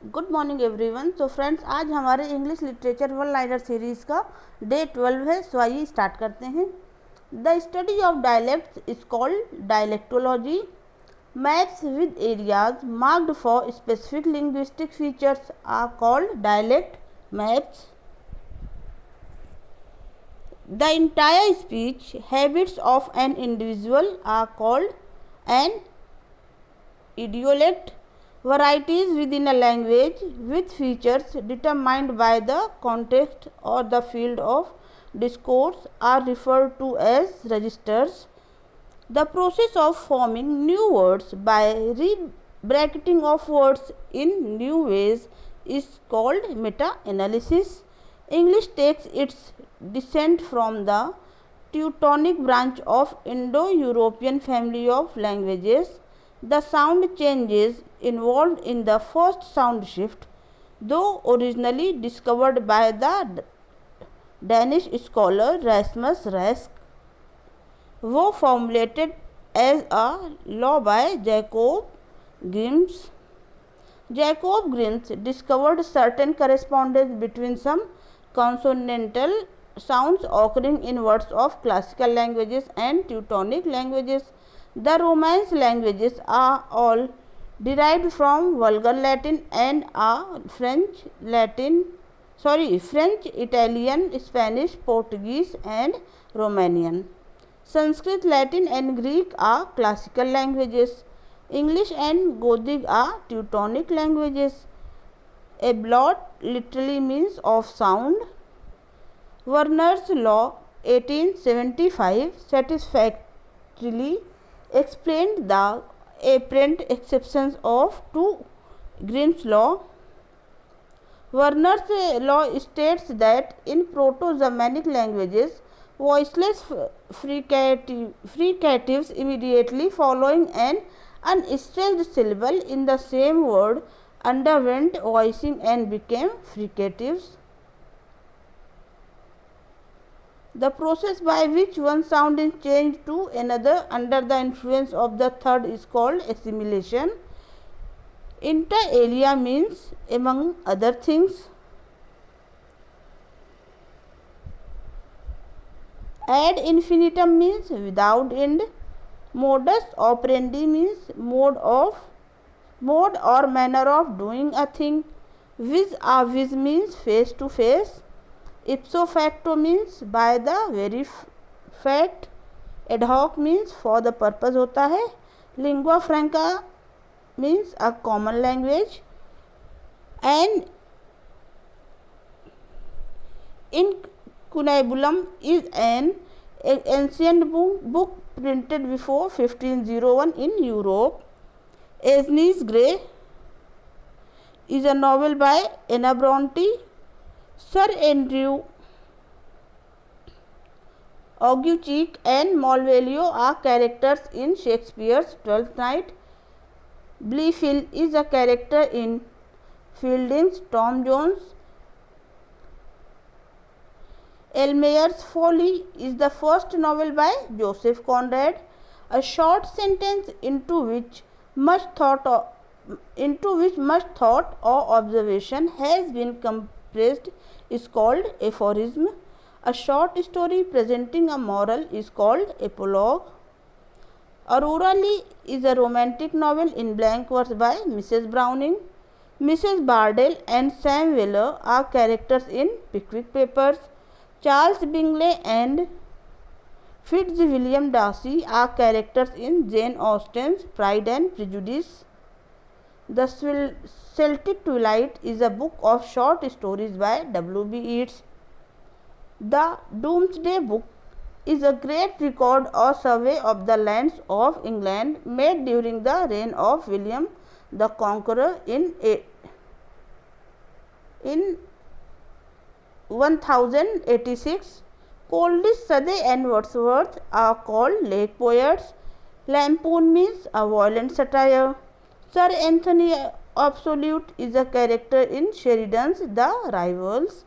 Good morning everyone. तो friends, आज हमारे English literature one liner series का डे 12 है। सो आइए स्टार्ट करते हैं। The study of dialects is called dialectology. Maps with areas marked for specific linguistic features are called dialect maps. The entire speech habits of an individual are called an idiolect. Varieties within a language with features determined by the context or the field of discourse are referred to as registers. The process of forming new words by re-bracketing of words in new ways is called meta-analysis. English takes its descent from the Teutonic branch of Indo-European family of languages. The sound changes involved in the first sound shift, though originally discovered by the Danish scholar Rasmus Rask, were formulated as a law by Jacob Grims. Jacob Grims discovered certain correspondence between some consonantal sounds occurring in words of classical languages and Teutonic languages. The Romance languages are all derived from Vulgar Latin and are French, Italian, Spanish, Portuguese and Romanian. Sanskrit, Latin and Greek are classical languages. English and Gothic are Teutonic languages. A blot literally means of sound. Werner's law 1875 satisfactorily explained the apparent exceptions to Grimm's law. Werner's law states that in Proto-Germanic languages, voiceless fricatives immediately following an unstressed syllable in the same word underwent voicing and became fricatives. The process by which one sound is changed to another under the influence of the third is called assimilation. Inter alia means among other things. Ad infinitum means without end. Modus operandi means mode or manner of doing a thing. Vis a vis means face to face. Ipso facto means by the very fact. Ad hoc means for the purpose होता है. Lingua franca means a common language. And incunabulum is an ancient book printed before 1501 in Europe. Agnes Grey is a novel by Anna Bronte. Sir Andrew Aguecheek and Malvolio are characters in Shakespeare's Twelfth Night. Blifil is a character in Fielding's Tom Jones. Elmeyer's Folly is the first novel by Joseph Conrad. A short sentence into which much thought or observation has been compressed is called aphorism. A short story presenting a moral is called epilogue. Aurora Leigh is a romantic novel in blank verse by Mrs. Browning. Mrs. Bardell and Sam Weller are characters in Pickwick Papers. Charles Bingley and Fitzwilliam Darcy are characters in Jane Austen's Pride and Prejudice. The Celtic Twilight is a book of short stories by W.B. Yeats. The Domesday Book is a great record or survey of the lands of England made during the reign of William the Conqueror in 1086. Coleridge, Southey and Wordsworth are called lake poets. Lampoon means a violent satire. Sir Anthony Absolute is a character in Sheridan's The Rivals.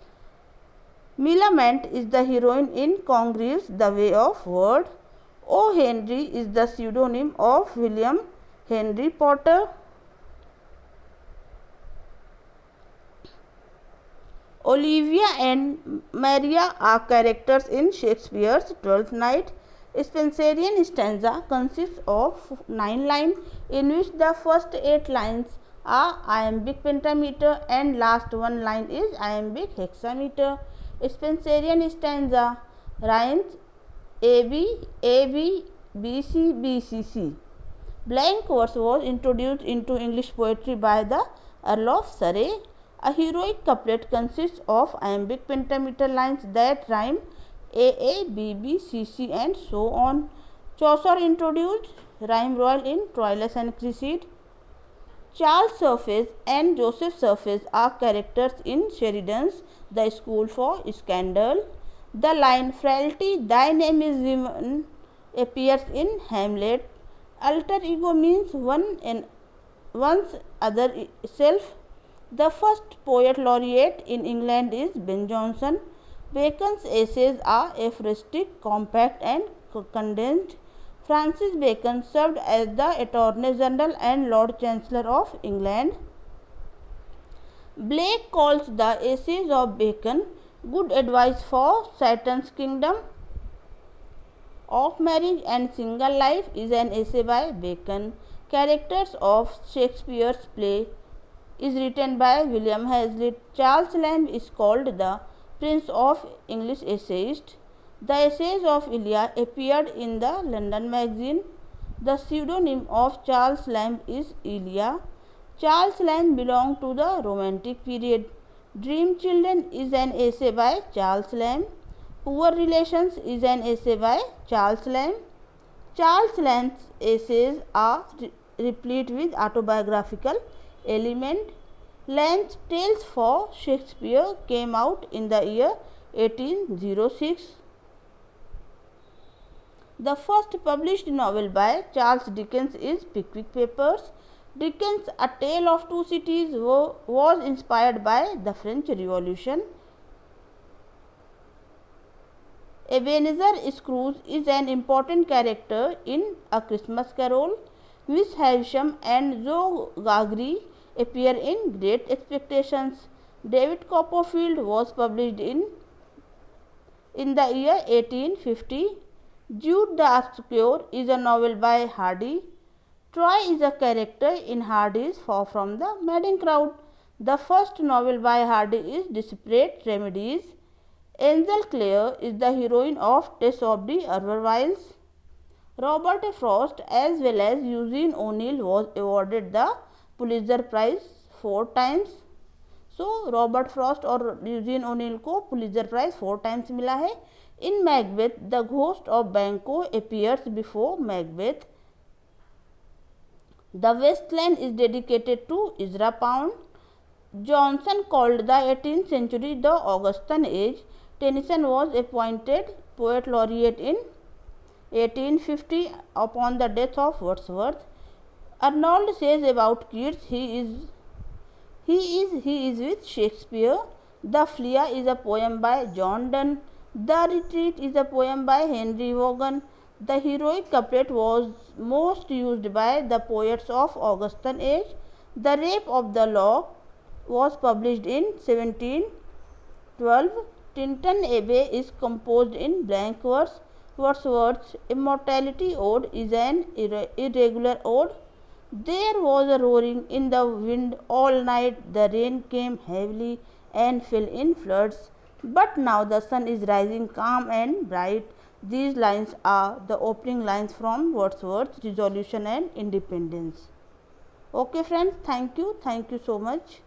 Millamant is the heroine in Congreve's The Way of Word. O. Henry is the pseudonym of William Henry Potter. Olivia and Maria are characters in Shakespeare's Twelfth Night. Spenserian stanza consists of 9 lines, in which the first 8 lines are iambic pentameter and last 1 line is iambic hexameter. Spenserian stanza rhymes AB, AB, BC, BCC. Blank verse was introduced into English poetry by the Earl of Surrey. A heroic couplet consists of iambic pentameter lines that rhyme AA, BB, CC and so on. Chaucer introduced rhyme royal in Troilus and Cressida. Charles Surface and Joseph Surface are characters in Sheridan's The School for Scandal. The line "Frailty, thy name is woman" appears in Hamlet. Alter ego means one's other self. The first poet laureate in England is Ben Jonson. Bacon's essays are aphoristic, compact and condensed. Francis Bacon served as the Attorney General and Lord Chancellor of England. Blake calls the essays of Bacon good advice for Satan's kingdom. Of Marriage and Single Life is an essay by Bacon. Characters of Shakespeare's play is written by William Hazlitt. Charles Lamb is called the Prince of English Essayists. The essays of Elia appeared in the London Magazine. The pseudonym of Charles Lamb is Elia. Charles Lamb belonged to the Romantic period. Dream Children is an essay by Charles Lamb. Poor Relations is an essay by Charles Lamb. Charles Lamb's essays are replete with autobiographical element. Lamb's Tales for Shakespeare came out in the year 1806. The first published novel by Charles Dickens is Pickwick Papers. Dickens' A Tale of Two Cities was inspired by the French Revolution. Ebenezer Scrooge is an important character in A Christmas Carol. Miss Havisham and Joe Gargery appear in Great Expectations. David Copperfield was published in the year 1850. Jude the Obscure is a novel by Hardy. Troy is a character in Hardy's Far from the Madding Crowd. The first novel by Hardy is Desperate Remedies. Angel Clare is the heroine of Tess of the Urbervilles. Robert Frost as well as Eugene O'Neill was awarded the Pulitzer Prize 4 times. So Robert Frost और Eugene O'Neill को Pulitzer Prize 4 times मिला है. In Macbeth, the ghost of Banquo appears before Macbeth. The Wasteland is dedicated to Ezra Pound. Johnson called the 18th century the Augustan Age. Tennyson was appointed poet laureate in 1850 upon the death of Wordsworth. Arnold says about Keats, he is with Shakespeare. The Flea is a poem by John Donne. The Retreat is a poem by Henry Vaughan. The heroic couplet was most used by the poets of Augustan age. The Rape of the Lock was published in 1712. Tinton Abbey is composed in blank verse. Wordsworth's Immortality Ode is an irregular ode. There was a roaring in the wind all night. The rain came heavily and fell in floods. But now the sun is rising calm and bright. These lines are the opening lines from Wordsworth's Resolution and Independence. Okay friends, thank you so much.